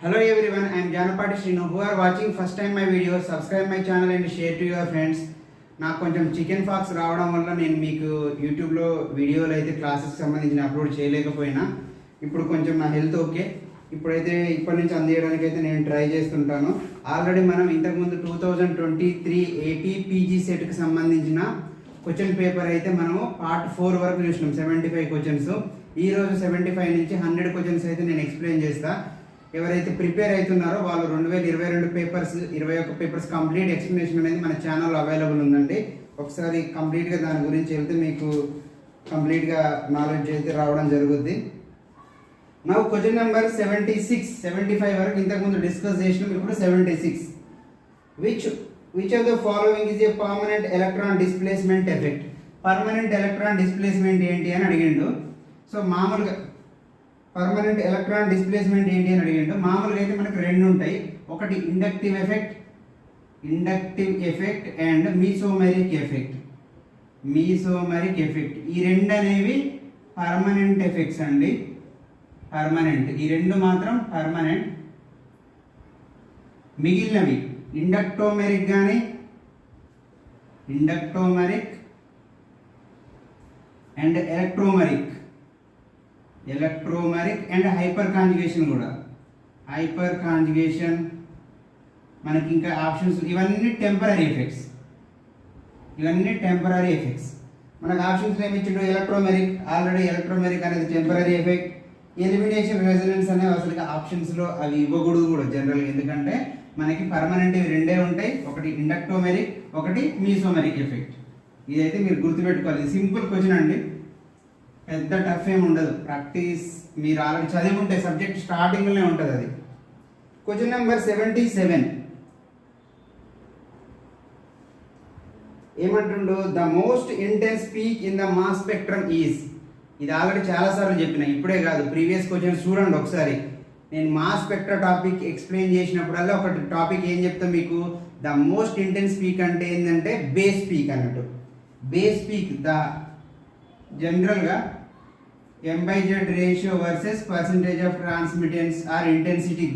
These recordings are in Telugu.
Hello everyone, I am Janapati Srinu. Who are watching first time my video, subscribe my channel and share to your friends. నాకు కొంచెం చికెన్ ఫాక్స్ రావడం వల్ల నేను మీకు యూట్యూబ్లో వీడియోలు అయితే క్లాసెస్కి సంబంధించిన అప్లోడ్ చేయలేకపోయినా ఇప్పుడు కొంచెం నా హెల్త్ ఓకే. ఇప్పటి నుంచి అందియడానికి అయితే నేను ట్రై చేస్తుంటాను. ఆల్రెడీ మనం ఇంతకుముందు 2023 ఏపీ పీజీ సెట్కి సంబంధించిన క్వశ్చన్ పేపర్ అయితే మనము పార్ట్ 4 వరకు చూసినాం. 75 క్వశ్చన్స్. ఈరోజు 75 నుంచి 100 క్వశ్చన్స్ అయితే నేను ఎక్స్ప్లెయిన్ చేస్తాను. ఎవరైతే ప్రిపేర్ అవుతున్నారో వాళ్ళు 2022 పేపర్స్ 21 పేపర్స్ కంప్లీట్ ఎక్స్ప్లెనేషన్ అనేది మన ఛానల్లో అవైలబుల్ ఉందండి. ఒకసారి కంప్లీట్గా దాని గురించి వెళ్తే మీకు కంప్లీట్గా నాలెడ్జ్ అయితే రావడం జరుగుద్ది. నా క్వశ్చన్ నెంబర్ 76, 75 వరకు ఇంతకుముందు డిస్కస్ చేసినాం. ఇప్పుడు 76. Which of the following is a permanent electron displacement effect. Permanent electron displacement ఏంటి అని అడిగిండు. సో మామూలుగా పర్మనెంట్ ఎలక్ట్రాన్ డిస్ప్లేస్మెంట్ ఏంటి అని అడిగిండు. మామూలుగా అయితే మనకు రెండు ఉంటాయి. ఒకటి ఇండక్టివ్ ఎఫెక్ట్ అండ్ మీసోమెరిక్ ఎఫెక్ట్. ఈ రెండు అనేవి పర్మనెంట్ ఎఫెక్ట్స్ అండి. పర్మనెంట్, ఈ రెండు మాత్రం పర్మనెంట్. మిగిలినవి ఇండక్టోమెరిక్ అండ్ ఎలక్ట్రోమెరిక్ అండ్ హైపర్ కాంజుగేషన్ కూడా. హైపర్ కాంజుగేషన్ మనకి ఇంకా ఆప్షన్స్ ఇవన్నీ టెంపరీ ఎఫెక్ట్స్. మనకు ఆప్షన్స్ ఏమి ఇచ్చిండు? ఎలక్ట్రోమెరిక్. ఆల్రెడీ ఎలక్ట్రోమెరిక్ అనేది టెంపరీ ఎఫెక్ట్. ఎలిమినేషన్ రెజొనెన్స్ అనేవి అసలు ఆప్షన్స్లో అవి ఇవ్వకూడదు కూడా జనరల్గా. ఎందుకంటే మనకి పర్మనెంట్ ఇవి రెండే ఉంటాయి. ఒకటి ఇండక్టోమెరిక్, ఒకటి మీసోమెరిక్ ఎఫెక్ట్. ఇదైతే మీరు గుర్తుపెట్టుకోవాలి. సింపుల్ క్వశ్చన్ అండి, పెద్ద టఫ్ ఏమి ఉండదు. ప్రాక్టీస్ మీరు ఆల్రెడీ చదివి ఉంటే సబ్జెక్ట్ స్టార్టింగ్లోనే ఉంటుంది అది. క్వశ్చన్ నెంబర్ 77 ఏమంటుండో, the most intense peak in the mass spectrum is. ఇది ఆల్రెడీ చాలాసార్లు చెప్పిన, ఇప్పుడే కాదు, ప్రీవియస్ క్వశ్చన్ చూడండి ఒకసారి. నేను మాస్ స్పెక్ట్రా టాపిక్ ఎక్స్ప్లెయిన్ చేసినప్పుడల్లా ఒక టాపిక్ ఏం చెప్తా మీకు, ద మోస్ట్ ఇంటెన్స్ పీక్ అంటే ఏంటంటే బేస్ పీక్ అన్నట్టు. బేస్ పీక్ ద జనరల్గా M/Z ratio versus percentage of transmittance or intensity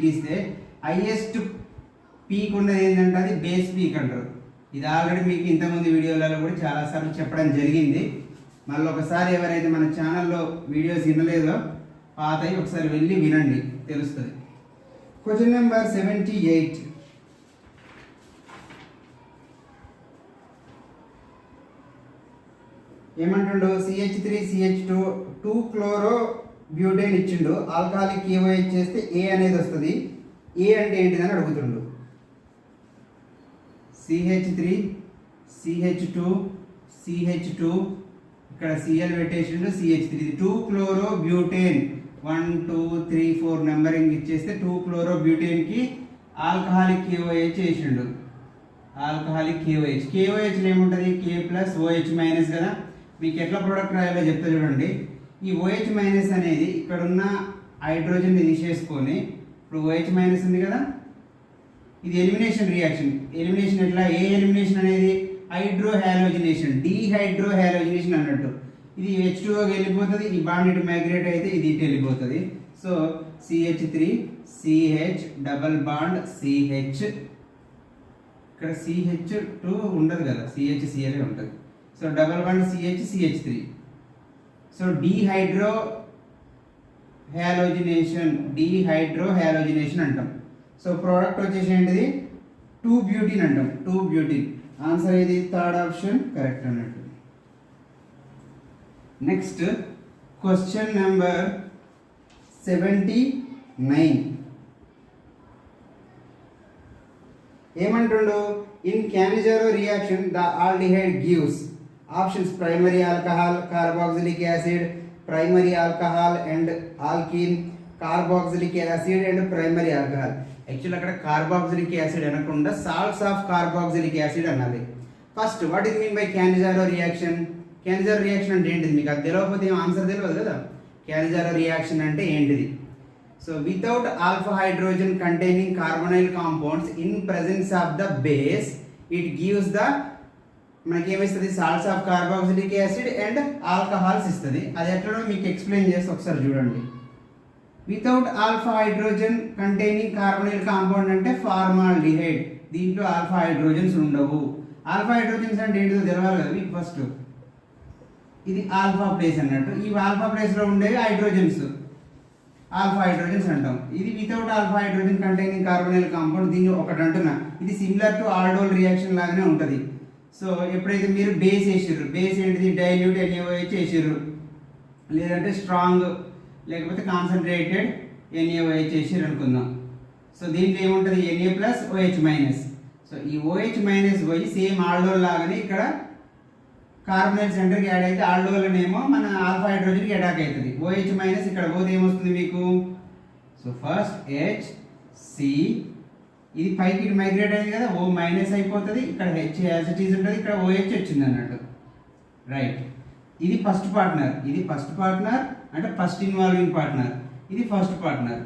గీస్తే హైయెస్ట్ పీక్ ఉన్నది ఏంటంటే అది బేస్ పీక్ అంటారు. ఇది ఆల్రెడీ మీకు ఇంతకుముందు వీడియోలలో కూడా చాలాసార్లు చెప్పడం జరిగింది. మళ్ళీ ఒకసారి ఎవరైతే మన ఛానల్లో వీడియోస్ వినలేదో పాతవి ఒకసారి వెళ్ళి వినండి, తెలుస్తుంది. Question number 78 ఏమంటుండో, CH3CH2 2 chloro butane ఇచ్చిండు. ఆల్కహాలిక్ KOH చేస్తే ఏ అనేది వస్తుంది. ఏ అంటే ఏంటిదని అడుగుతుండు. CH3CH2 ఇక్కడ Cl పెట్టేసిండు, CH3 2 chloro butane 1 2 3 4 numbering ఇచ్చేస్తే 2 క్లోరో బ్యూటేన్కి ఆల్కహాలిక్ KOH చేసిండు. ఆల్కహాలిక్ KOH ఏముంటుంది? K+OH- కదా. మీకు ఎట్లా ప్రోడక్ట్ రాయాలో చెప్తా చూడండి. ఈ OH- అనేది ఇక్కడ ఉన్న హైడ్రోజన్ని తీసేసుకొని, ఇప్పుడు OH- ఉంది కదా, ఇది ఎలిమినేషన్ రియాక్షన్. ఎలిమినేషన్ ఎట్లా? ఏ ఎలిమినేషన్ అనేది హైడ్రోహాలోజినేషన్, డీహైడ్రోహాలోజినేషన్ అన్నట్టు. ఇది H2Oకి వెళ్ళిపోతుంది, ఈ బాండ్ ఇటు మైగ్రేట్ అయితే ఇది ఇటు వెళ్ళిపోతుంది. So CH3CH double bond CH, ఇక్కడ CH2 ఉండదు కదా, CHCl ఉంటుంది. So double bond CH3. So dehydrohalogenation అంటాం. సో ప్రోడక్ట్ వచ్చేసి ఏంటిది? 2 బ్యూటీన్ అంటాం. 2 బ్యూటీన్. ఆన్సర్ ఇది థర్డ్ ఆప్షన్ కరెక్ట్ అన్నట్టు. నెక్స్ట్ క్వశ్చన్ నెంబర్ 79 ఏమంటుండు, in Cannizzaro reaction the aldehyde gives options primary alcohol, carboxylic acid, primary alcohol and alkene, carboxylic acid and primary alcohol. Actual అక్కడ కార్బాక్సిలిక్ యాసిడ్ అనకుండా సాల్ట్స్ ఆఫ్ కార్బాక్సిలిక్ యాసిడ్ అన్నది. First what is mean by Cannizzaro reaction? Cannizzaro reaction అంటే ఏంటిది? మీకు అది తెలియకపోతే ఏం ఆన్సర్ తెలియదు కదా. క్యానిజారో రియాక్షన్ అంటే ఏంటిది? So without alpha hydrogen containing carbonyl compounds in presence of the base it gives the, మనకి ఏమిస్తుంది? Salts of carboxylic acid and alcohols ఇస్తుంది. అది ఎట్లనో మీకు ఎక్స్ప్లెయిన్ చేస్తే ఒకసారి చూడండి. Without alpha hydrogen containing carbonyl compound అంటే ఫార్మాల్డిహైడ్. దీంట్లో ఆల్ఫా హైడ్రోజన్స్ ఉండవు. ఆల్ఫా హైడ్రోజన్స్ అంటే ఏంటిదో తెలవాలి కదా మీకు ఫస్ట్. ఇది ఆల్ఫా ప్లేస్ అన్నట్టు. ఈ ఆల్ఫా ప్లేస్లో ఉండేవి హైడ్రోజన్స్, ఆల్ఫా హైడ్రోజన్స్ అంటాం. ఇది without alpha hydrogen containing carbonyl compound. దీన్ని ఒకటి అంటున్నా, ఇది సిమిలర్ టు ఆల్డోల్ రియాక్షన్ లాగానే ఉంటుంది. సో ఎప్పుడైతే మీరు బేస్ వేసిర్రు, బేస్ ఏంటిది డైల్యూట్ NaOH వేసిర్రు, లేదంటే స్ట్రాంగ్ లేకపోతే కాన్సన్ట్రేటెడ్ NaOH వేసిర్రు అనుకుందాం. సో దీంట్లో ఏముంటుంది Na+OH-. సో ఈ OH- పోయి సేమ్ ఆల్డోల్ లాగానే ఇక్కడ కార్బోనైల్ సెంటర్కి యాడ్ అయితే ఆల్డోల్నేమో మన ఆల్ఫా హైడ్రోజన్కి అటాక్ అవుతుంది. OH- ఇక్కడ పోతే ఏమొస్తుంది మీకు? సో ఫస్ట్ HC, ఇది పైకి మైగ్రేట్ అయింది కదా, O- అయిపోతుంది. ఇక్కడ H యాజ్ ఇట్ ఈజ్ ఉంటుంది, ఇక్కడ OH వచ్చింది అన్నట్టు. రైట్, ఇది ఫస్ట్ పార్ట్నర్, ఇది ఫస్ట్ పార్ట్నర్ అంటే ఫస్ట్ ఇన్వాల్వింగ్ పార్ట్నర్, ఇది ఫస్ట్ పార్ట్నర్.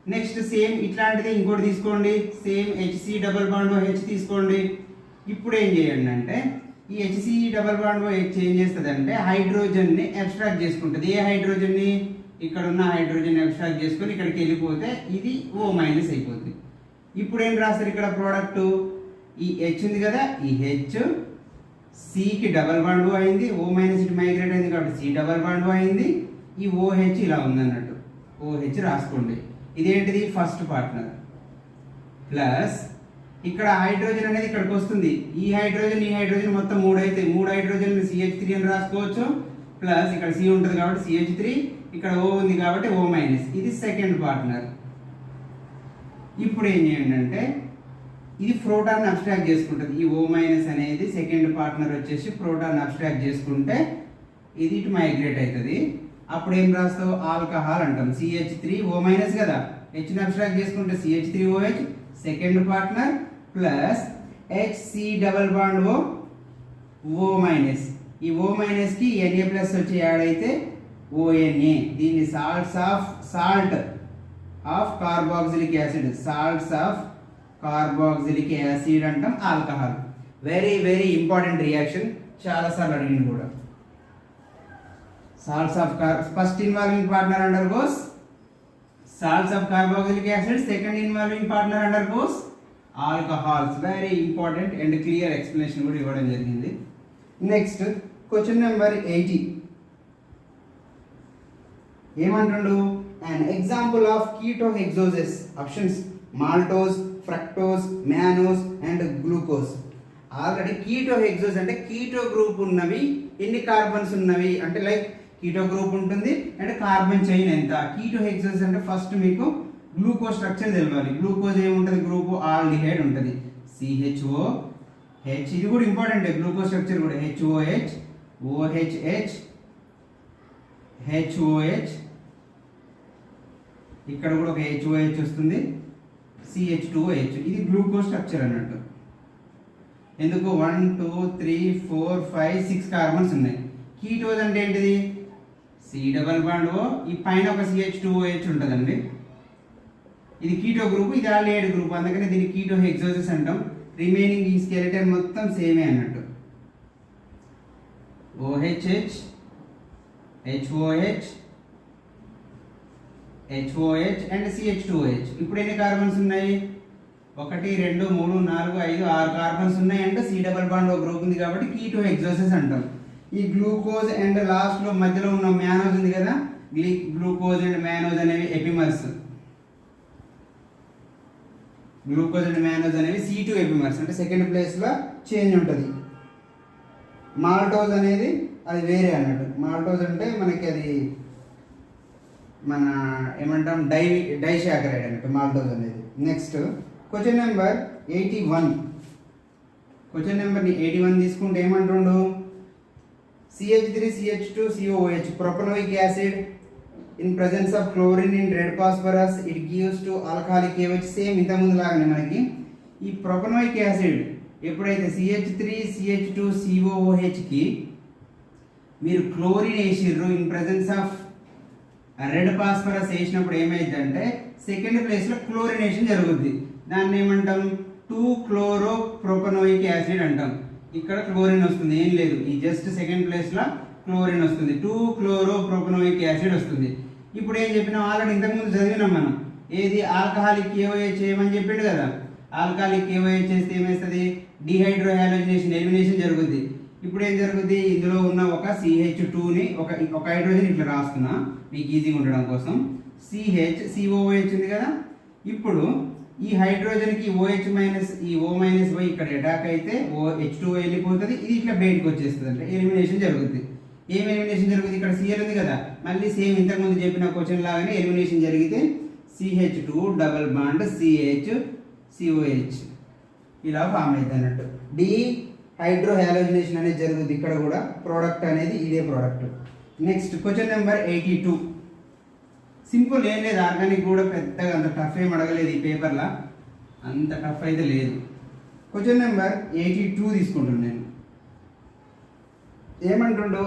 నెక్స్ట్ సేమ్ ఇట్లాంటిది ఇంకోటి తీసుకోండి, same HC double bond OH తీసుకోండి. ఇప్పుడు ఏం చేయండి అంటే ఈ HC డబుల్ బాండ్ OH ఏం చేస్తుంది అంటే హైడ్రోజన్ని అబ్స్ట్రాక్ట్ చేసుకుంటుంది. ఏ హైడ్రోజన్ని? ఇక్కడ ఉన్న హైడ్రోజన్ అబ్స్ట్రాక్ట్ చేసుకొని ఇక్కడికి వెళ్ళిపోతే ఇది O- అయిపోతుంది. ఇప్పుడు ఏం రాస్తారు ఇక్కడ ప్రోడక్ట్? ఈ H ఉంది కదా, ఈ H Cకి డబల్ బాండ్ అయింది, O- ఇటు మైగ్రేట్ అయింది కాబట్టి C డబల్ బాండ్ అయింది. ఈ OH ఇలా ఉంది అన్నట్టు, OH రాసుకోండి. ఇదేంటిది? First partner. ప్లస్ ఇక్కడ హైడ్రోజన్ అనేది ఇక్కడికి వస్తుంది. ఈ హైడ్రోజన్ మొత్తం 3 అయితే 3 హైడ్రోజన్ CH3 అని రాసుకోవచ్చు. ప్లస్ ఇక్కడ C ఉంటుంది కాబట్టి CH3, ఇక్కడ O ఉంది కాబట్టి O-. ఇది సెకండ్ పార్ట్నర్. ఇప్పుడు ఏం చేయండి అంటే ఇది ప్రోటాన్ అబ్స్ట్రాక్ట్ చేసుకుంటుంది. ఈ O- అనేది సెకండ్ పార్ట్నర్ వచ్చేసి ప్రోటాన్ అబ్స్ట్రాక్ట్ చేసుకుంటే ఇది ఇటు మైగ్రేట్ అవుతుంది. అప్పుడు ఏం రాస్తావు? ఆల్కహాల్ అంటాం. CH3O- కదా, Hని అబ్స్ట్రాక్ట్ చేసుకుంటే CH3OH second partner plus HC double bond O-. ఈ O- కి Na+ వచ్చి యాడ్ అయితే ONA. దీన్ని salt of carboxylic acid, salts of carboxylic acid అంటాం, alcohol. Very very important reaction, చాలాసార్లు అడిగింది కూడా. salts of first involving partner undergoes salts of carboxylic acid, second involving partner undergoes alcohols. Very important and clear explanation కూడా ఇవ్వడం జరిగింది. నెక్స్ట్ క్వశ్చన్ నెంబర్ 80 ఏమంటుండు? an example of ketohexoses. Options maltose, fructose, mannose and glucose. Already ketohexose అంటే కీటో గ్రూప్ ఉన్నవి ఎన్ని కార్బన్స్ ఉన్నవి అంటే లైక్ కీటో గ్రూప్ ఉంటుంది అంటే కార్బన్ చైన్ ఎంత. కీటోహెక్సోస్ అంటే ఫస్ట్ మీకు గ్లూకోజ్ స్ట్రక్చర్ తెలియాలి. గ్లూకోజ్ ఏముంటుంది? గ్రూప్ ఆల్డిహైడ్ ఉంటుంది. CHOH, ఇది కూడా ఇంపార్టెంట్ గ్లూకోజ్ స్ట్రక్చర్ కూడా. HOH, OHH, HOH, ఇక్కడ కూడా ఒక HOH వస్తుంది, CH2OH. ఇది గ్లూకోజ్ స్ట్రక్చర్ అన్నట్టు. ఎందుకు? 1 2 3 4 5 6 కార్బన్స్ ఉన్నాయి. కీటోజ్ అంటే ఏంటిది? C డబల్ బాండ్ O, ఈ పైన ఒక CH2OH ఉంటుందండి. ఇది కీటో గ్రూప్, ఇది ఆల్డిహైడ్ గ్రూప్, అందుకని దీన్ని కీటోహెక్సోసిస్ అంటాం. రిమైనింగ్ ఈ స్కెలిటన్ మొత్తం సేమే అన్నట్టు. OHH, HOH, HOH and CH2OH. ఇప్పుడు ఎన్ని కార్బన్స్ ఉన్నాయి? 1 2 3 4 5 6 కార్బన్స్ ఉన్నాయి. అంటే C double bond O group ఉంది కాబట్టి కీటోహెక్సోసిస్ అంటాం. ఈ గ్లూకోజ్ అండ్ లాస్ట్ లో మధ్యలో ఉన్న మ్యానోజ్ ఉంది కదా, గ్లూకోజ్ అండ్ మ్యానోజ్ అనేవి ఎపిమర్స్. గ్లూకోజ్ అండ్ మ్యానోజ్ అనేవి C2 ఎపిమర్స్, అంటే సెకండ్ ప్లేస్ లో చేంజ్ ఉంటుంది. మాల్టోజ్ అనేది అది వేరే అన్నట్టు. మాల్టోజ్ అంటే మనకి అది మన ఏమంటాం డైసాకరైడ్ అన్నట్టు మాల్టోజ్ అనేది. Next question number 81. Question number 81 తీసుకుంటే ఏమంటుండు? CH3 CH2 COOH propanoic acid in presence of chlorine in red phosphorus it gives to alcoholic AOH. Same ఇంత ముందు లాగానే మనకి ఈ ప్రొపనోయిక్ యాసిడ్ ఎప్పుడైతే CH3 CH2 COOH కి మీరు క్లోరిన్ వేసిర్రు in presence of red phosphorus వేసినప్పుడు ఏమైందంటే సెకండ్ ప్లేస్ లో క్లోరినేషన్ జరుగుద్ది. దాన్ని ఏమంటాం? 2-chloro-propanoic యాసిడ్ అంటాం. ఇక్కడ క్లోరిన్ వస్తుంది, ఏం లేదు, ఈ జస్ట్ సెకండ్ ప్లేస్ లో క్లోరిన్ వస్తుంది, 2-chloro-propanoic యాసిడ్ వస్తుంది. ఇప్పుడు ఏం చెప్పినాం, ఆల్రెడీ ఇంతకుముందు చదివినాం మనం. ఏది ఆల్కహాలిక్ KOH చేయమని చెప్పిండు కదా. ఆల్కహాలిక్ KOH చేస్తే ఏమవుతుంది, డిహైడ్రో హాలోజినేషన్ ఎలిమినేషన్ జరుగుద్ది. ఇప్పుడు ఏం జరుగుద్ది, ఇందులో ఉన్న ఒక CH2ని ఒక హైడ్రోజన్ ఇట్లా రాస్తున్నా మీకు ఈజీగా ఉండడం కోసం. COOH ఉంది కదా. ఇప్పుడు ఈ హైడ్రోజన్కి OH మైనస్ ఈ O మైనస్ పోయి ఇక్కడ అటాక్ అయితే H2O వెళ్ళిపోతుంది. ఇది ఇట్లా బయటకు వచ్చేస్తుంది, అంటే ఎలిమినేషన్ జరుగుతుంది. ఏం ఎలిమినేషన్ జరుగుతుంది, ఇక్కడ Cl ఉంది కదా, మళ్ళీ సేమ్ ఇంతకుముందు చెప్పిన క్వశ్చన్ లాగానే ఎలిమినేషన్ జరిగితే CH2 డబల్ బాండ్ COH ఇలా ఫామ్ అవుతుంది అన్నట్టు. హైడ్రో హాలోజినేషన్ అనేది జరుగుతుంది. ఇక్కడ కూడా ప్రోడక్ట్ అనేది ఇదే product. Next question number 82. Simple, ఏం లేదు. ఆర్గానిక్ కూడా పెద్దగా అంత టఫ్ ఏం అడగలేదు ఈ పేపర్లో, అంత టఫ్ అయితే లేదు. క్వశ్చన్ నెంబర్ 82 తీసుకుంటున్నాను నేను. ఏమంటుండు,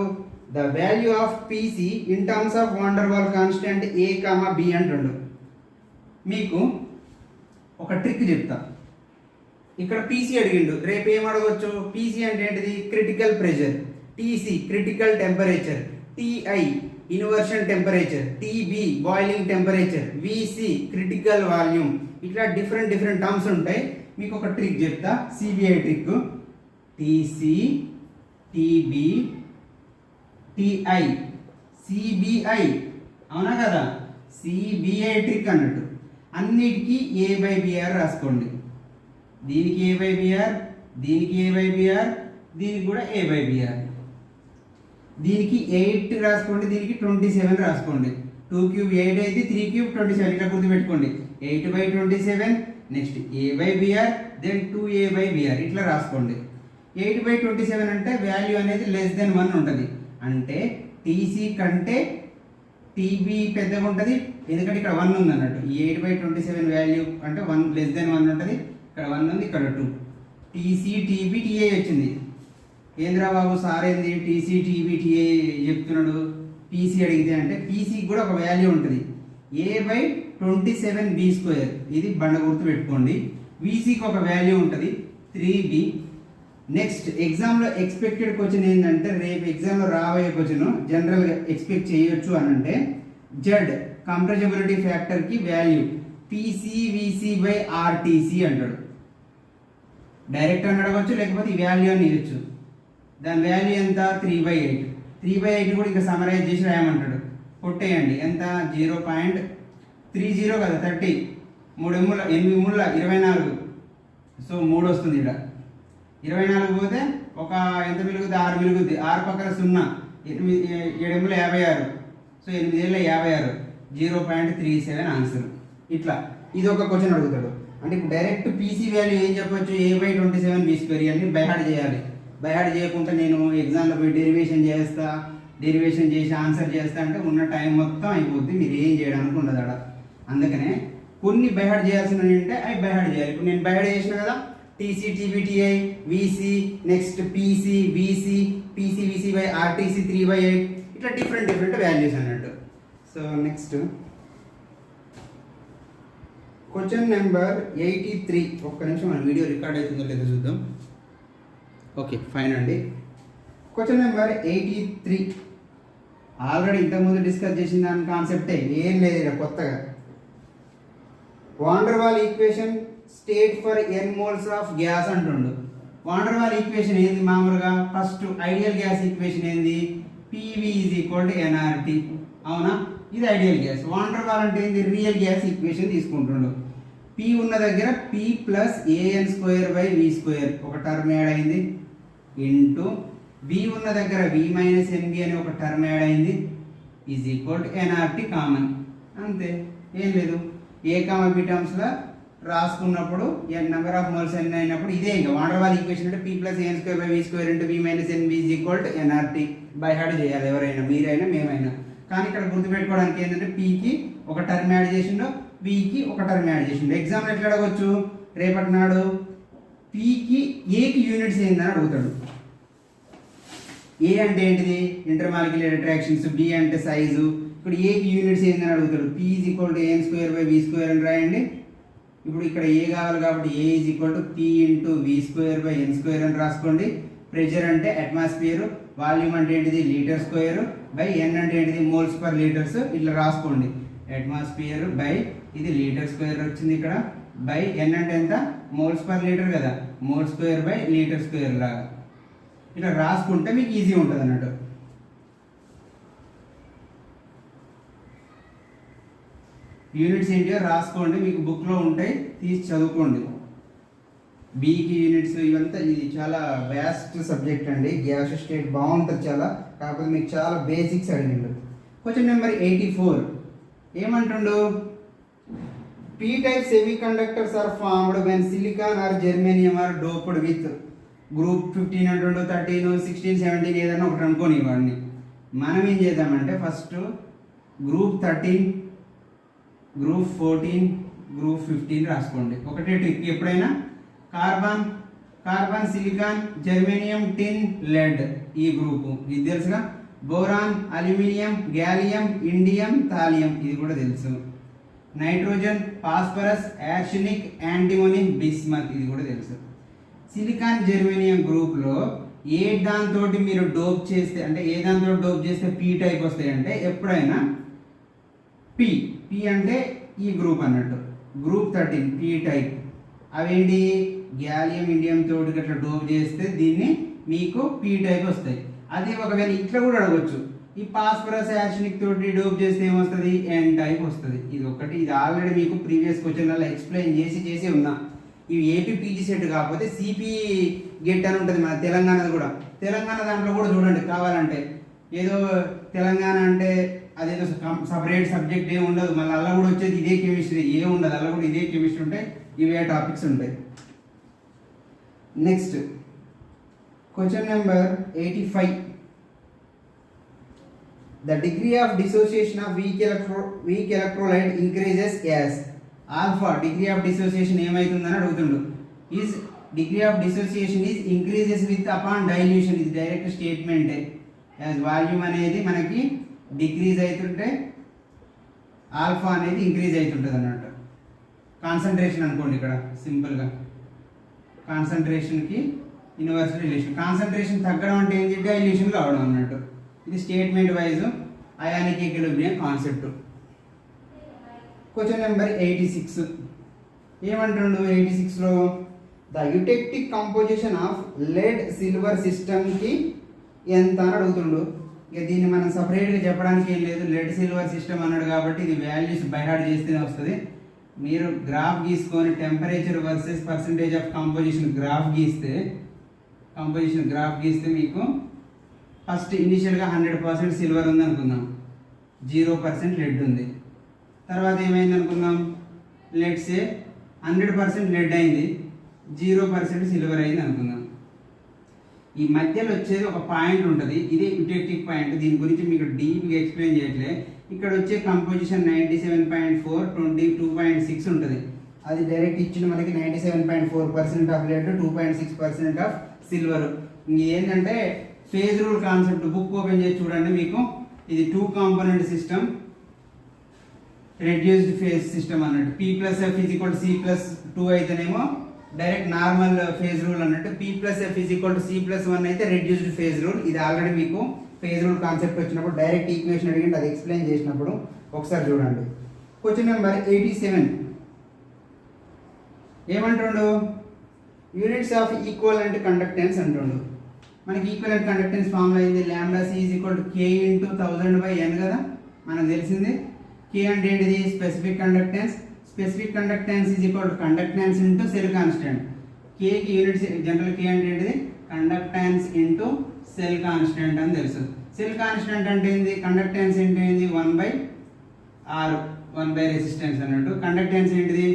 the value of PC in terms of van der Waals constant A, B అంటుండు. మీకు ఒక ట్రిక్ చెప్తా. ఇక్కడ PC అడిగిండు, రేపు ఏం అడగవచ్చు. PC అంటే ఏంటిది, critical pressure. TC critical temperature. TI inversion temperature. TB boiling temperature. VC critical volume. ఇట్లా డిఫరెంట్ టర్మ్స్ ఉంటాయి. మీకు ఒక ట్రిక్ చెప్తా, CBI trick. TC TB TI CBI, అవునా కదా. CBI ట్రిక్ అన్నట్టు. అన్నిటికీ A/BR రాసుకోండి. దీనికి A/BR, దీనికి A/BR, దీనికి కూడా A/BR. దీనికి 8 రాసుకోండి, దీనికి 27 రాసుకోండి. 2 క్యూబ్ 8 అయితే 3 క్యూబ్ 27 ఇట్లా గుర్తుపెట్టుకోండి. 8/27, నెక్స్ట్ A/BR, దెన్ 2A/BR ఇట్లా రాసుకోండి. 8/27 అంటే వాల్యూ అనేది లెస్ దెన్ 1 ఉంటుంది. అంటే TC కంటే TB పెద్దగా ఉంటుంది, ఎందుకంటే ఇక్కడ 1 ఉంది అన్నట్టు. ఈ 8/27 వాల్యూ అంటే 1 లెస్ దెన్ 1 ఉంటుంది. ఇక్కడ 1 ఉంది, ఇక్కడ 2. TC TB TA వచ్చింది. ఏంద్రా బాబు సార్ ఏంది TC TB TA చెప్తున్నాడు, PC అడిగితే అంటే PC కూడా ఒక వాల్యూ ఉంటుంది. A/27B², ఇది బండ గుర్తు పెట్టుకోండి. VCకి ఒక వాల్యూ ఉంటుంది 3B. నెక్స్ట్ ఎగ్జామ్లో ఎక్స్పెక్టెడ్ క్వశ్చన్ ఏంటంటే, రేపు ఎగ్జామ్లో రాబోయే క్వశ్చన్ జనరల్గా ఎక్స్పెక్ట్ చేయొచ్చు అని అంటే, Z కంప్రెసిబిలిటీ ఫ్యాక్టర్కి వాల్యూ PCVC/RTC అంటాడు. డైరెక్ట్ అని అడగచ్చు, లేకపోతే ఈ వాల్యూ అని ఇవ్వచ్చు. దాని వాల్యూ ఎంత, 3/8. 3/8 కూడా ఇంకా సమరైజ్ చేసి రాయమంటాడు. కొట్టేయండి, ఎంత 0.30 కదా, 30. 3 ఎమ్ముల 8 ముళ్ళ 24. సో 3 వస్తుంది. ఇక్కడ 24 పోతే ఒక ఎంత మిలుగుద్ది, 6 మిలుగుద్ది. 6 పక్కన 0, 7 ఎమ్ముల 56. సో 8 ఏళ్ళ 56, 0.37 ఆన్సర్. ఇట్లా ఇది ఒక క్వశ్చన్ అడుగుతాడు. అంటే ఇప్పుడు డైరెక్ట్ PC వాల్యూ ఏం చెప్పొచ్చు, A/27B² అని బైహార్డ్ చేయాలి. బైహార్డ్ చేయకుండా నేను ఎగ్జామ్లో పోయి డెరివేషన్ చేసి ఆన్సర్ చేస్తా అంటే ఉన్న టైం మొత్తం అయిపోద్ది, మీరు ఏం చేయడానికి ఉండదు అక్కడ. అందుకనే కొన్ని బైహార్డ్ చేయాల్సినవి అంటే అవి బైహార్డ్ చేయాలి. ఇప్పుడు నేను బైహార్డ్ చేసిన కదా, TC TB TI VC, next PC VC PCVC/RTC 3/8 ఇట్లా డిఫరెంట్ వాల్యూస్ అన్నట్టు. So next question number 83. ఒక్క నిమిషం, మన వీడియో రికార్డ్ అవుతుందో లేదో చూద్దాం. ఓకే ఫైన్ అండి. క్వశ్చన్ నెంబర్ 83 ఆల్రెడీ ఇంతకుముందు డిస్కస్ చేసిన దాని కాన్సెప్టే, ఏం లేదు ఇక్కడ కొత్తగా. Van der Waals equation state for n moles of gas అంటుండు. వాండర్ వాల్ ఈక్వేషన్ ఏంది, మామూలుగా ఫస్ట్ ఐడియల్ గ్యాస్ ఈక్వేషన్ ఏంది, PV = nRT. అవునా, ఇది ఐడియల్ గ్యాస్. వాండర్ వాల్ అంటే ఏంది, రియల్ గ్యాస్ ఈక్వేషన్ తీసుకుంటుండు. P ఉన్న దగ్గర P + AN²/V² ఒక టర్మ్ యాడ్ అయింది, ఇంటూ V ఉన్న దగ్గర V - NB అని ఒక టర్మ్ యాడ్ అయింది, = nRT కామన్. అంతే, ఏం లేదు. A, B టర్మ్స్లో రాసుకున్నప్పుడు నెంబర్ ఆఫ్ మోల్స్ n అయినప్పుడు ఇదే ఇంకా వాండర్ వాల్ ఈక్వేషన్ అంటే P + AN²/V² × V - NB = nRT. By heart చేయాలి ఎవరైనా, మీరైనా మేమైనా. కానీ ఇక్కడ గుర్తుపెట్టుకోవడానికి ఏంటంటే Pకి ఒక టర్మ్ యాడ్ చేసిండో, Vకి ఒక టర్మ్ యాడ్ చేసిండో. ఎగ్జామ్లో ఎట్లా అడగవచ్చు, రేపటి నాడు Pకి Aకి యూనిట్స్ ఏందని అడుగుతాడు. A అంటే ఏంటిది, ఇంటర్మాలిక్యులర్ అట్రాక్షన్స్. B అంటే సైజు. ఇప్పుడు Aకి యూనిట్స్ ఏందని అడుగుతాడు. P = AN²/V² అని రాయండి. ఇప్పుడు ఇక్కడ A కావాలి కాబట్టి A = P × V² / N² అని రాసుకోండి. ప్రెషర్ అంటే అట్మాస్ఫియర్, వాల్యూమ్ అంటే ఏంటిది లీటర్ స్క్వేర్ బై ఎన్ అంటే ఏంటిది మోల్స్ పర్ లీటర్స్, ఇట్లా రాసుకోండి. అట్మాస్ఫియర్ బై ఇది లీటర్ స్క్వేర్ వచ్చింది ఇక్కడ, బై ఎన్ అంటే ఎంత మోల్స్ పర్ లీటర్ కదా, mole square by litre square లాగా ఇట్లా రాసుకుంటే మీకు ఈజీ ఉంటుంది అన్నట్టు. యూనిట్స్ ఏంటియో రాసుకోండి, మీకు బుక్లో ఉంటాయి, తీసి చదువుకోండి. బీకి యూనిట్స్ ఇవంతా ఇది చాలా వ్యాస్ట్ సబ్జెక్ట్ అండి. గ్యాస్ స్టేట్ బాగుంటుంది చాలా, కాకపోతే మీకు చాలా బేసిక్స్ అడిగిండు. క్వశ్చన్ నెంబర్ 84 ఏమంటుండు, P type semiconductors are formed when silicon or germanium are doped with group 15 అంటుండు, 13, 16, 17 ఏదైనా ఒకటి అనుకోని వాడిని. మనం ఏం చేద్దామంటే ఫస్ట్ గ్రూప్ 13, గ్రూప్ 14, గ్రూప్ 15 రాసుకోండి. ఒకటే ట్రిక్, ఎప్పుడైనా కార్బన్, సిలికాన్, జెర్మేనియం, టిన్, లెడ్ ఈ గ్రూపు ఇది తెలుసుగా. Boron, aluminium, gallium, indium, thallium ఇది కూడా తెలుసు. నైట్రోజన్, ఫాస్ఫరస్, యార్సెనిక్, యాంటిమోనీ, బిస్మత్ ఇది కూడా తెలుసు. సిలికాన్ జెర్మేనియం గ్రూప్లో ఏ దాంతో మీరు డోప్ చేస్తే, అంటే ఏ దాంతో డోప్ చేస్తే పీ టైప్ వస్తాయి అంటే ఎప్పుడైనా పీ అంటే ఈ గ్రూప్ అన్నట్టు. గ్రూప్ 13 పీ టైప్ అవేంటి గ్యాలియం, ఇండియం తోటి అట్లా డోప్ చేస్తే దీన్ని మీకు పీ టైప్ వస్తాయి. అదే ఒకవేళ ఇట్లా కూడా అడగచ్చు, ఈ ఫాస్ఫరస్, యార్సెనిక్ తోటి డోప్ చేస్తే ఏమొస్తుంది ఎన్ టైప్ వస్తుంది. ఇది ఒకటి, ఇది ఆల్రెడీ మీకు ప్రీవియస్ క్వశ్చన్లలో ఎక్స్ప్లెయిన్ చేసి ఉన్నా. ఇవి ఏపీ పీజీ సెట్ కాకపోతే సిపి గెట్ అని ఉంటుంది మన తెలంగాణది కూడా. తెలంగాణ దాంట్లో కూడా చూడండి కావాలంటే, ఏదో తెలంగాణ అంటే అదేదో సపరేట్ సబ్జెక్ట్ ఏమి ఉండదు, మళ్ళీ అలా కూడా వచ్చేది ఇదే కెమిస్ట్రీ ఏమి ఉండదు, అలా కూడా ఇదే కెమిస్ట్రీ ఉంటాయి, ఇవే టాపిక్స్ ఉంటాయి. Next question number 85 the degree of dissociation of weak electrolyte increases as alpha. Degree of dissociation ఏమవుతుందని అడుగుతుండు. Is degree of dissociation is increases with upon dilution. ఇది డైరెక్ట్ స్టేట్మెంటే. యాజ్ వాల్యూమ్ అనేది మనకి డిక్రీజ్ అవుతుంటే ఆల్ఫా అనేది ఇంక్రీజ్ అవుతుంటుంది అన్నట్టు. కాన్సన్ట్రేషన్ అనుకోండి ఇక్కడ సింపుల్గా, కాన్సన్ట్రేషన్కి ఇన్వర్స్ రిలేషన్. కాన్సన్ట్రేషన్ తగ్గడం అంటే ఏంటి, డైల్యూషన్ కావడం అన్నట్టు. ఇది statement wise ionic equilibrium concept. Question number 86 ఏమంటుండు 86లో the eutectic composition of lead silver సిస్టమ్కి ఎంత అని అడుగుతుండు. ఇక దీన్ని మనం సపరేట్గా చెప్పడానికి ఏం లేదు, లెడ్ సిల్వర్ సిస్టమ్ అన్నాడు కాబట్టి ఇది వాల్యూస్ బైహార్డ్ చేస్తేనే వస్తుంది. మీరు గ్రాఫ్ గీసుకొని temperature versus percentage of composition graph గీస్తే మీకు ఫస్ట్ ఇనిషియల్గా 100% సిల్వర్ ఉంది అనుకుందాం, 0% లెడ్ ఉంది. తర్వాత ఏమైంది అనుకుందాం, లెట్స్ ఏ 100% లెడ్ అయింది, 0% సిల్వర్ అయింది అనుకుందాం. ఈ మధ్యలో వచ్చేది ఒక పాయింట్ ఉంటుంది, ఇదే యూటెక్టిక్ పాయింట్. దీని గురించి మీకు డీప్గా ఎక్స్ప్లెయిన్ చేయట్లే. ఇక్కడ వచ్చే కంపోజిషన్ 97.4, 22.6 ఉంటుంది. అది డైరెక్ట్ ఇచ్చిన మనకి 97.4% ఆఫ్ లెడ్, 2.6% ఆఫ్ సిల్వర్. ఏంటంటే phase rule concept book open చేసి చూడండి. మీకు ఇది 2 component system, reduced phase system అన్నట్టు. P+F = C+2 అయితేనేమో డైరెక్ట్ నార్మల్ ఫేజ్ రూల్ అన్నట్టు. P+F = C+1 అయితే రెడ్యూస్డ్ ఫేజ్ రూల్. ఇది ఆల్రెడీ మీకు ఫేజ్ రూల్ కాన్సెప్ట్ వచ్చినప్పుడు డైరెక్ట్ ఈక్వేషన్ అడిగింది, అది ఎక్స్ప్లెయిన్ చేసినప్పుడు ఒకసారి చూడండి. క్వశ్చన్ నెంబర్ 87 ఏమంటుండు, యూనిట్స్ ఆఫ్ ఈక్వలెంట్ కండక్టెన్స్ అంటుండు. మనకి ఈక్వలెంట్ కండక్టెన్స్ ఫార్ములా అయింది λc = K × 1000/n కదా, మనకు తెలిసింది. K అంటే ఏంటిది specific conductance. Specific conductance conductance into cell constant. Kకి యూనిట్స్ జనరల్ K అంటే ఏంటిది కండక్టెన్స్ ఇంటూ సెల్ కాన్స్టెంట్ అని తెలుసు. సెల్ కాన్స్టెంట్ అంటే ఏంది, కండక్టెన్స్ అంటే ఏంది 1/R, 1/రెసిస్టెన్స్ అన్నట్టు. కండక్టెన్స్ ఏంటిది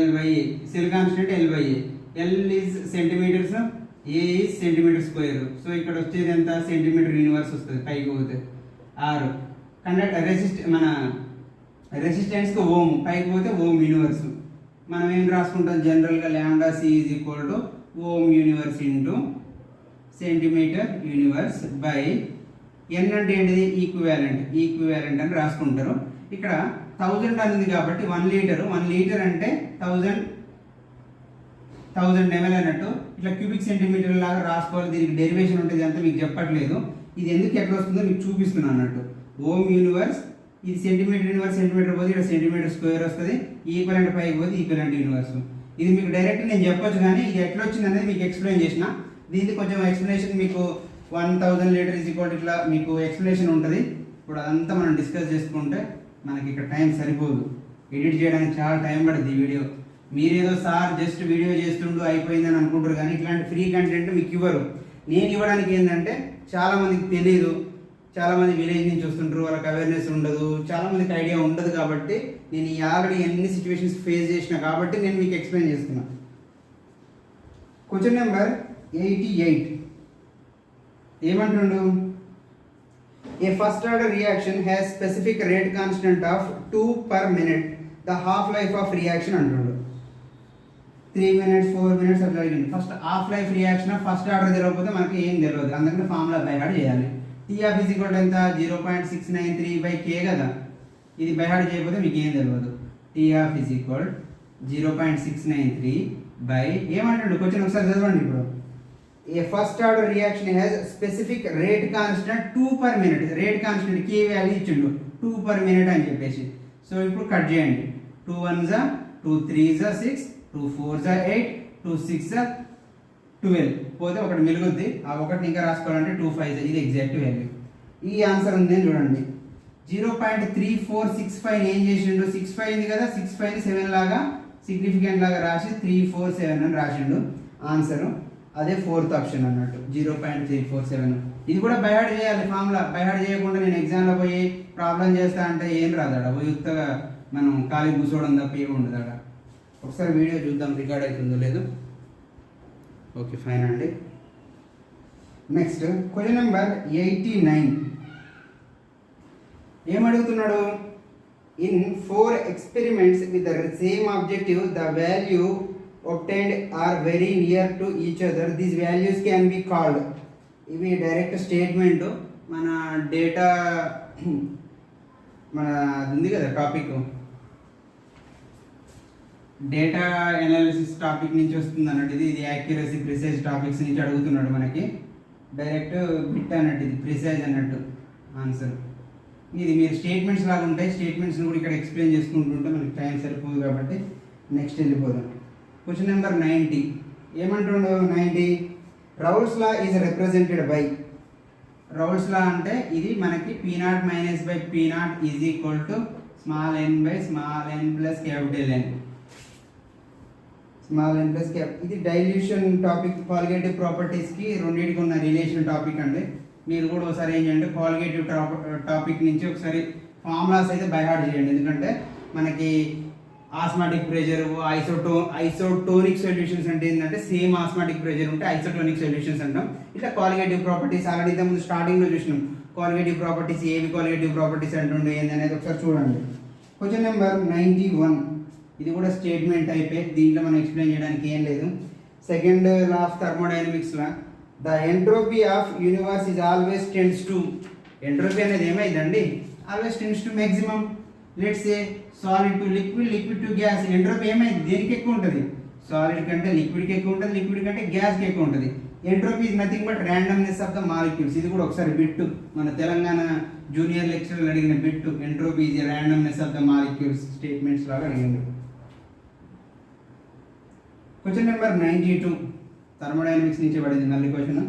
L/A, cell constant L/A. L is centimetres, A is centimetre square. So ఇక్కడ వచ్చేది ఎంత సెంటీమీటర్ యూనివర్స్ వస్తుంది పైకి పోతే. R మన రెసిస్టెన్స్కి ఓమ్, పైకి పోతే ఓమ్ యూనివర్స్. మనం ఏం రాసుకుంటాం జనరల్గా λc = ohm inverse into centimetre inverse by n అంటే ఏంటిది ఈక్వివాలెంట్ అని రాసుకుంటారు. ఇక్కడ 1000 అనేది కాబట్టి 1 లీటర్ అంటే 1000 ml అన్నట్టు. ఇట్లా క్యూబిక్ సెంటీమీటర్ లాగా రాసుకోవాలి. దీనికి డెరివేషన్ ఉంటుంది, అంతా మీకు చెప్పట్లేదు. ఇది ఎందుకు ఎట్లా వస్తుందో మీకు చూపిస్తున్నాను అన్నట్టు. ఓమ్ యూనివర్స్, ఇది సెంటీమీటర్ యూనివర్స్, సెంటీమీటర్ పోతే ఇక్కడ సెంటీమీటర్ స్క్వేర్ వస్తుంది, ఈక్వలెంట్ పైకి పోతే ఈక్వలెంట్ యూనివర్స్. ఇది మీకు డైరెక్ట్ నేను చెప్పొచ్చు, కానీ ఇది ఎట్లా వచ్చింది అనేది మీకు ఎక్స్ప్లెయిన్ చేసిన. దీనికి కొంచెం ఎక్స్ప్లెనేషన్ మీకు 1000 లీటర్ ఈజ్ ఈక్వల్ ఇట్లా మీకు ఎక్స్ప్లెనేషన్ ఉంటుంది. ఇప్పుడు అదంతా మనం డిస్కస్ చేసుకుంటే మనకి ఇక్కడ టైం సరిపోదు, ఎడిట్ చేయడానికి చాలా టైం పడుతుంది ఈ వీడియో. మీరేదో సార్ జస్ట్ వీడియో చేస్తుండు అయిపోయిందని అనుకుంటారు, కానీ ఇట్లాంటి ఫ్రీ కంటెంట్ మీకు ఇవ్వరు. నేను ఇవ్వడానికి ఏంటంటే చాలామందికి తెలియదు, చాలామంది విలేజ్ నుంచి వస్తుంటారు, వాళ్ళకి అవేర్నెస్ ఉండదు, చాలామందికి ఐడియా ఉండదు. కాబట్టి నేను ఈ ఆల్రెడీ ఎన్ని సిచ్యువేషన్స్ ఫేస్ చేసిన కాబట్టి నేను మీకు ఎక్స్ప్లెయిన్ చేస్తున్నాను. క్వశ్చన్ నెంబర్ 88 ఏమంటుండు? A first order reaction has specific rate constant of 2 per minute. The half life of reaction అంటుండు. 3 minutes 4 minutes అట్లా అడిగింది. First half life reaction first order తెలియకపోతే మనకి ఏం తెలియదు, అందుకని ఫార్ములా బై హార్ట్ చేయాలి. టీ ఆఫ్ ఈజ్ ఈక్వల్ ఎంత? 0.693/k కదా. ఇది బై హార్ట్ చేయకపోతే మీకు ఏం తెలియదు. T half is equal 0.693 by ఏమంటాడు క్వశ్చన్ ఒకసారి చదవండి. ఇప్పుడు a first order reaction has specific rate constant 2 per minute. Rate constant K value ఇచ్చిండు 2 per minute అని చెప్పేసి. సో ఇప్పుడు కట్ చేయండి. 2 1s 2 3s 6 2 4s 8 2 6s 12 పోతే ఒకటి మిలుగుద్ది, ఆ ఒకటిని ఇంకా రాసుకోవాలంటే 2 5s. ఇది ఎగ్జాక్ట్ వాల్యూ. ఈ ఆన్సర్ ఉంది చూడండి. 0.3465 ఏం చేసిండు? 65 ఉంది కదా, 65ని 7 లాగా సిగ్నిఫికెంట్ లాగా రాసి 347 అని రాసిండు ఆన్సర్. అదే 4th ఆప్షన్ అన్నట్టు 0.347. ఇది కూడా బై హార్ట్ చేయాలి ఫార్ములా. బై హార్ట్ చేయకుండా నేను ఎగ్జామ్లో పోయి ప్రాబ్లం చేస్తా అంటే ఏం రాదాడ, ఉత్తగా మనం ఖాళీ కూర్చోవడం తప్ప ఏమి ఉండదు అక్కడ. ఒకసారి వీడియో చూద్దాం రికార్డ్ అవుతుందో లేదు. ఓకే ఫైన్ అండి. నెక్స్ట్ క్వశ్చన్ నెంబర్ 89 ఏమడుగుతున్నాడు? In 4 experiments with the same objective, the value obtained are very near to each other. These values can be called. ఇవి డైరెక్ట్ స్టేట్మెంట్. మన డేటా మన ఉంది కదా టాపిక్, డేటా అనాలిసిస్ టాపిక్ నుంచి వస్తుంది అన్నట్టు. ఇది యాక్యురసీ ప్రిసైజ్ టాపిక్స్ నుంచి అడుగుతున్నాడు మనకి. డైరెక్ట్ బిట్ అన్నట్టు, ఇది ప్రిసైజ్ అన్నట్టు ఆన్సర్. ఇది మీరు స్టేట్మెంట్స్ లాగా ఉంటాయి, స్టేట్మెంట్స్ని కూడా ఇక్కడ ఎక్స్ప్లెయిన్ చేసుకుంటుంటే మనకి టైం సరిపోదు కాబట్టి నెక్స్ట్ వెళ్ళిపోదాం. Question number 90 ఏమంటుండో? 90 Raoult's law is represented by. Raoult's లా అంటే ఇది మనకి P0 minus by P0 is equal to small n by small n plus capital N. Small n plus cap. ఇది డైల్యూషన్ టాపిక్, కాలిగేటివ్ ప్రాపర్టీస్కి రెండింటికి ఉన్న రిలేషన్ టాపిక్ అండి. మీరు కూడా ఒకసారి ఏం చేయండి, కాలిగేటివ్ టాపిక్ నుంచి ఒకసారి ఫార్ములాస్ అయితే బై హార్ట్ చేయండి. ఎందుకంటే మనకి ఆస్మాటిక్ ప్రెషర్, ఐసోటోనిక్ సొల్యూషన్స్ అంటే ఏంటంటే సేమ్ ఆస్మాటిక్ ప్రెషర్ ఉంటే ఐసోటోనిక్ సొల్యూషన్స్ అంటాం. ఇట్లా కాలిగేటివ్ ప్రాపర్టీస్ ఆల్రెడీ ఇంతకుముందు స్టార్టింగ్లో చూసినాం. కాలిగేటివ్ ప్రాపర్టీస్ ఏవి కాలిగేటివ్ ప్రాపర్టీస్ అంటుండే ఏంది అనేది ఒకసారి చూడండి. క్వశ్చన్ నెంబర్ 91 ఇది కూడా స్టేట్మెంట్ టైపే, దీంట్లో మనం ఎక్స్ప్లెయిన్ చేయడానికి ఏం లేదు. సెకండ్ లా ఆఫ్ థర్మోడైనమిక్స్లో the entropy of universe is always tends to. Entropy అనేది ఏమైందండి? Always tends to maximum. Let's say solid to liquid, liquid to gas. Entropy ఏమైంది? దేనికి ఎక్కువ ఉంటుంది? సాలిడ్ కంటే లిక్విడ్కి ఎక్కువ ఉంటుంది, లిక్విడ్ కంటే గ్యాస్కి ఎక్కువ ఉంటుంది. Entropy is nothing but randomness of the molecules. ఇది కూడా ఒకసారి బిట్టు, మన తెలంగాణ జూనియర్ లెక్చరర్ అడిగిన bit. Entropy is randomness of the molecules statements లాగా అడిగింది. క్వశ్చన్ నెంబర్ 92 థర్మోడైనమిక్స్ నుంచి పడింది మళ్ళీ క్వశ్చన్.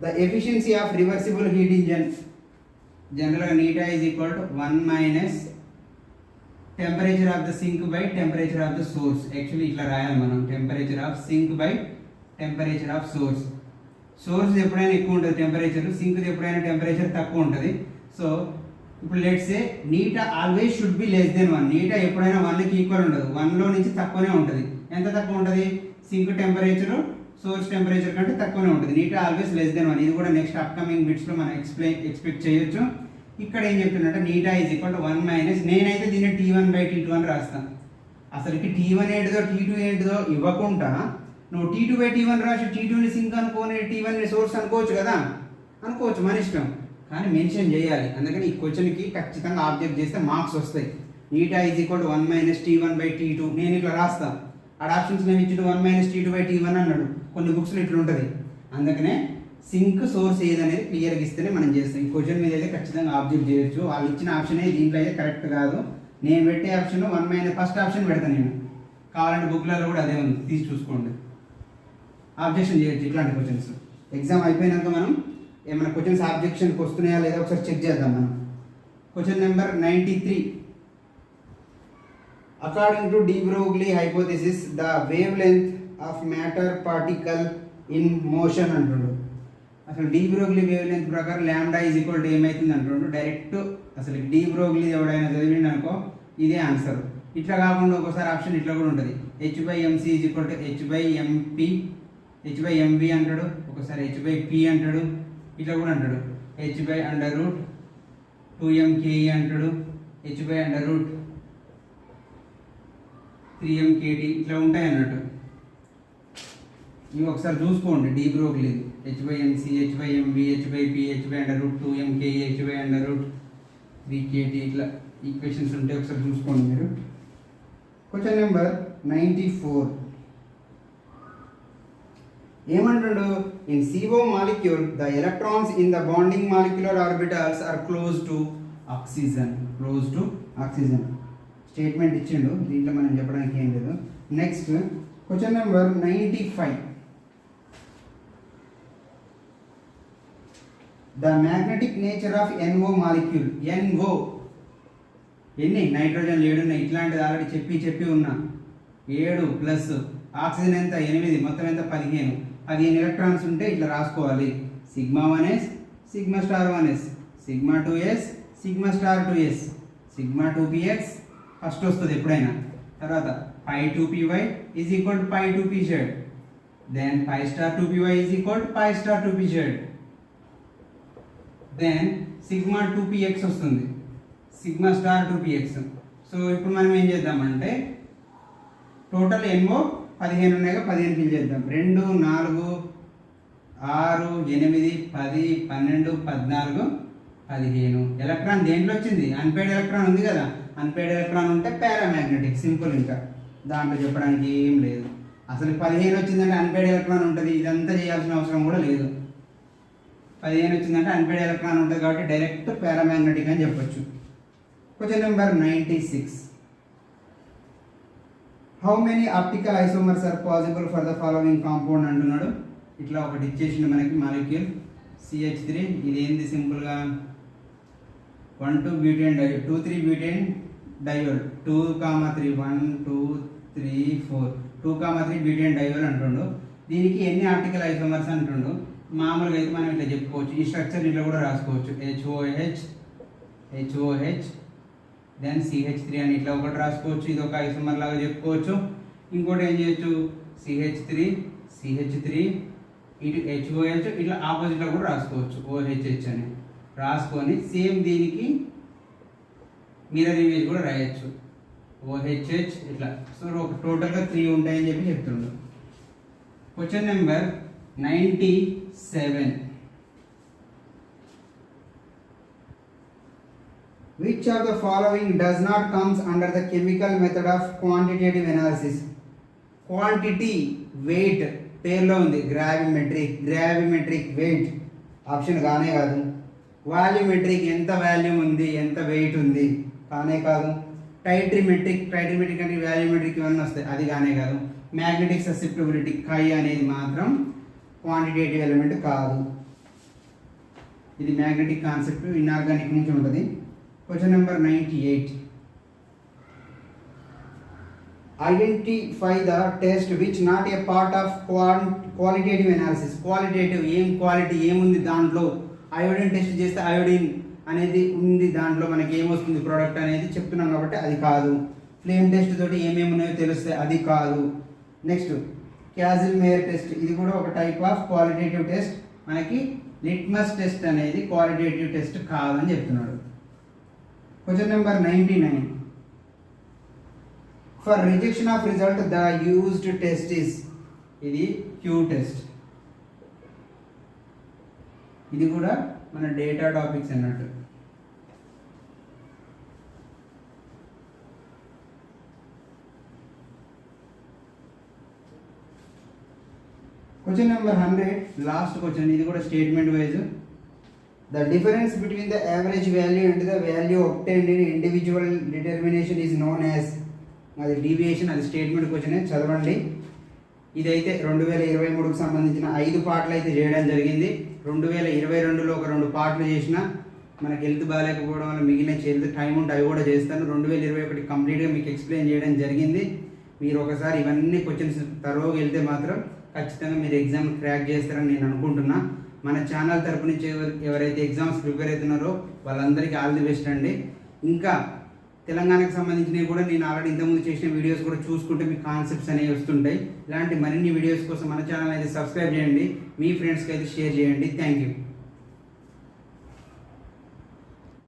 The efficiency of reversible heat engine. జనరల్గా eta is equal to 1 minus temperature of the sink by temperature of the source. Actually ఇట్లా రాయాలి మనం, temperature of sink by temperature of swords. Source ఎప్పుడైనా ఎక్కువ ఉంటుంది టెంపరేచర్, సింక్ ఎప్పుడైనా టెంపరేచర్ తక్కువ ఉంటుంది. సో ఇప్పుడు let's say eta always should be less than 1. Eta ఎప్పుడైనా 1కి ఈక్వల్ ఉండదు, 1లో నుంచి తక్కువనే ఉంటుంది. ఎంత తక్కువ ఉంటుంది? సింక్ టెంపరేచర్ సోర్స్ టెంపరేచర్ కంటే తక్కువనే ఉంటుంది. నీటా ఆల్వేస్ లెస్ దెన్ 1. ఇది కూడా నెక్స్ట్ అప్కమింగ్ బిట్స్లో మనం ఎక్స్పెక్ట్ చేయొచ్చు. ఇక్కడ ఏం చెప్తున్నట్టు నీటా ఈజ్ ఈక్వల్ టు 1 మైనస్, నేనైతే దీన్ని T1 బై T2 అని రాస్తాను. అసలుకి T1 ఏంటిదో T2 ఏంటిదో ఇవ్వకుండా నువ్వు T2 బై T1 రాసి T2ని సింక్ అనుకోని T1ని సోర్స్ అనుకోవచ్చు కదా, అనుకోవచ్చు, మన ఇష్టం. కానీ మెన్షన్ చేయాలి. అందుకని ఈ క్వశ్చన్కి ఖచ్చితంగా ఆబ్జెక్ట్ చేస్తే మార్క్స్ వస్తాయి. Eta is equal to 1 minus T1 by T2 నేను ఇట్లా రాస్తాను. ఆడ ఆప్షన్స్ నేను ఇచ్చిన 1 మైనస్ T2 బై T1 అన్నాడు. కొన్ని బుక్స్లో ఇట్లా ఉంటుంది. అందుకనే సింక్ సోర్స్ ఏది అనేది క్లియర్గా ఇస్తేనే మనం చేస్తాం. ఈ క్వశ్చన్ మీద అయితే ఖచ్చితంగా ఆబ్జెక్ట్ చేయొచ్చు. వాళ్ళు ఇచ్చిన ఆప్షన్ దీంట్లో అయితే కరెక్ట్ కాదు. నేను పెట్టే ఆప్షన్ 1 - ఫస్ట్ ఆప్షన్ పెడతాను నేను. కావాలంటే బుక్లలో కూడా అదే ఉంది, తీసి చూసుకోండి. ఆబ్జెక్షన్ చేయొచ్చు ఇట్లాంటి క్వశ్చన్స్. ఎగ్జామ్ అయిపోయినాక మనం ఏమైనా క్వశ్చన్స్ ఆబ్జెక్షన్కి వస్తున్నాయా లేదా ఒకసారి చెక్ చేద్దాం మనం. Question number 93. According to de Broglie hypothesis the wave length of matter particle in motion అంటుండు. అసలు డి బ్రోగ్లీ వేవ్ లెంత్ ప్రకారం ల్యాండా ఈజ్ ఈక్వల్ టు ఏమవుతుంది అంటుండు. డైరెక్ట్ అసలు డి బ్రోగ్లీ ఎవడైనా చదివిండు అనుకో ఇదే ఆన్సర్. ఇట్లా కాకుండా ఒకసారి ఆప్షన్ ఇట్లా కూడా ఉంటుంది. h/mc is equal to h/mp, h/mv అంటాడు, ఒకసారి h/p అంటాడు, ఇట్లా కూడా అంటాడు. h/√2mke అంటాడు, h/√3mkt ఇట్లా ఉంటాయి అన్నట్టు. ఇవి ఒకసారి చూసుకోండి. De Broglie h/mc, h/mv, h/p, h/√2mke, h/√3kt ఇట్లా ఈక్వేషన్స్ ఉంటే ఒకసారి చూసుకోండి మీరు. Question number 94. ఏమంటాడు? In CO molecule the electrons in the bonding molecular orbitals are close to oxygen. Statement ఇచ్చిండు, దీంట్లో మనం చెప్పడానికి ఏం లేదు. Next question number 95. The magnetic nature of NO molecule. NO ఎన్ని నైట్రోజన్ 7 ఉన్నాయి. ఇట్లాంటిది ఆల్రెడీ చెప్పి ఉన్నా. 7 ప్లస్ ఆక్సిజన్ ఎంత 8, మొత్తం ఎంత 15. 15 ఎలక్ట్రాన్స్ ఉంటే ఇట్లా రాసుకోవాలి. σ1s, σ*1s, σ2s, σ*2s, σ2px first వస్తుంది ఎప్పుడైనా. తర్వాత π2py is equal to π2pz, then π*2py is equal to π*2pz, then σ2px వస్తుంది, σ*2px. సో ఇప్పుడు మనం ఏం చేద్దామంటే టోటల్ NO 15 ఉన్నాయిగా, 15 ఫిల్ చేద్దాం. 2, 4, 6, 8, 10, 12, 14, 15. ఎలక్ట్రాన్ దేంట్లో వచ్చింది? అన్పేడ్ ఎలక్ట్రాన్ ఉంది కదా. అన్పేడ్ ఎలక్ట్రాన్ ఉంటే పారామాగ్నెటిక్, సింపుల్. ఇంకా దాంట్లో చెప్పడానికి ఏం లేదు. అసలు 15 వచ్చిందంటే అన్పేడ్ ఎలక్ట్రాన్ ఉంటుంది. ఇదంతా చేయాల్సిన అవసరం కూడా లేదు. 15 వచ్చిందంటే అన్పేడ్ ఎలక్ట్రాన్ ఉంటుంది కాబట్టి డైరెక్ట్ పారామాగ్నెటిక్ అని చెప్పొచ్చు. Question number 96. How many optical isomers are possible for the following compound అంటున్నాడు. ఇట్లా ఒకటి ఇచ్చేసిండు మనకి మాలిక్యూల్ CH3. ఇది ఏంది సింపుల్గా 1,2 butane diol, 2,3 butane diol, 2,3 1 2 3 4 2,3 butane diol అంటుండు. దీనికి ఎన్ని ఆప్టికల్ ఐసోమర్స్ అంటుండు. మామూలుగా అయితే మనం ఇట్లా చెప్పుకోవచ్చు. ఈ స్ట్రక్చర్ ఇట్లా కూడా రాసుకోవచ్చు. HOH దెన్ CH3 అని ఇట్లా ఒకటి రాసుకోవచ్చు. ఇది ఒక ఐసోమర్ లాగా చెప్పుకోవచ్చు. ఇంకోటి ఏం చేయొచ్చు, CH3 ఇటు HOH ఇట్లా ఆపోజిట్లో కూడా రాసుకోవచ్చు. OHH అని రాసుకొని సేమ్ దీనికి మిర్రర్ ఇమేజ్ కూడా రాయొచ్చు. OHH ఇట్లా. సో ఒక టోటల్గా 3 ఉంటాయని చెప్పి చెప్తుండ్రు. Question number 97. Which of the following does not comes under the chemical method of quantitative analysis? Quantity, weight పేర్లో ఉంది. గ్రావిమెట్రిక్ వెయిట్ ఆప్షన్ కానే కాదు. వాల్యూమెట్రిక్ ఎంత వాల్యూమ్ ఉంది, ఎంత వెయిట్ ఉంది, కానే కాదు. టైట్రిమెట్రిక్ అంటే వాల్యూమెట్రిక్ ఇవన్నీ వస్తాయి, అది కానే కాదు. మ్యాగ్నెటిక్ ససెప్టిబిలిటీ అనేది మాత్రం క్వాంటిటేటివ్ ఎలిమెంట్ కాదు. ఇది మ్యాగ్నెటిక్ కాన్సెప్ట్ ఇన్ఆర్గానిక్ నుంచి ఉంటుంది. Question number 98. Identify the test which not a part of qualitative analysis. Qualitative quality ఏముంది దాంట్లో. అయోడిన్ టెస్ట్ చేస్తే అయోడిన్ అనేది ఉంది దాంట్లో, మనకి ఏమొస్తుంది ప్రోడక్ట్ అనేది చెప్తున్నాం కాబట్టి అది కాదు. ఫ్లేమ్ టెస్ట్ తోటి ఏమేమి ఉన్నాయో తెలుస్తాయి, అది కాదు. నెక్స్ట్ క్యాజిల్మేయర్ టెస్ట్, ఇది కూడా ఒక టైప్ ఆఫ్ క్వాలిటేటివ్ టెస్ట్. మనకి లిట్మస్ టెస్ట్ అనేది క్వాలిటేటివ్ టెస్ట్ కాదని చెప్తున్నాడు. Question number 99. For rejection of result the used test is. ఇది క్యూ టెస్ట్. ఇది కూడా మన డేటా టాపిక్స్ అన్నట్టు. క్వశ్చన్ నెంబర్ 100 లాస్ట్ క్వశ్చన్, ఇది కూడా statement wise. The difference between the average value and the value obtained in individual determination is known as. అది డీవియేషన్, అది స్టేట్మెంట్ క్వశ్చన్, చదవండి. ఇదైతే 2023కు సంబంధించిన 5 పార్ట్లు అయితే చేయడం జరిగింది. 2022లో ఒక 2 పార్ట్లు చేసిన, మనకి హెల్త్ బాగాలేకపోవడం వల్ల మిగిలిన హెల్త్ టైం ఉంటే అవి కూడా చేస్తాను. 2021 కంప్లీట్గా మీకు ఎక్స్ప్లెయిన్ చేయడం జరిగింది. మీరు ఒకసారి ఇవన్నీ క్వశ్చన్స్ తరోగా వెళ్తే మాత్రం ఖచ్చితంగా మీరు ఎగ్జామ్ క్రాక్ చేస్తారని నేను అనుకుంటున్నా. మన ఛానల్ తరపు నుంచి ఎవరైతే ఎగ్జామ్స్ ప్రిపేర్ అవుతున్నారో వాళ్ళందరికీ ఆల్ ది బెస్ట్ అండి. ఇంకా తెలంగాణకు సంబంధించినవి కూడా నేను ఆల్రెడీ ఇంతకుముందు చేసిన వీడియోస్ కూడా చూసుకుంటే మీకు కాన్సెప్ట్స్ అనేవి వస్తుంటాయి. ఇలాంటి మరిన్ని వీడియోస్ కోసం మన ఛానల్ అయితే సబ్స్క్రైబ్ చేయండి, మీ ఫ్రెండ్స్కి అయితే షేర్ చేయండి. Thank you.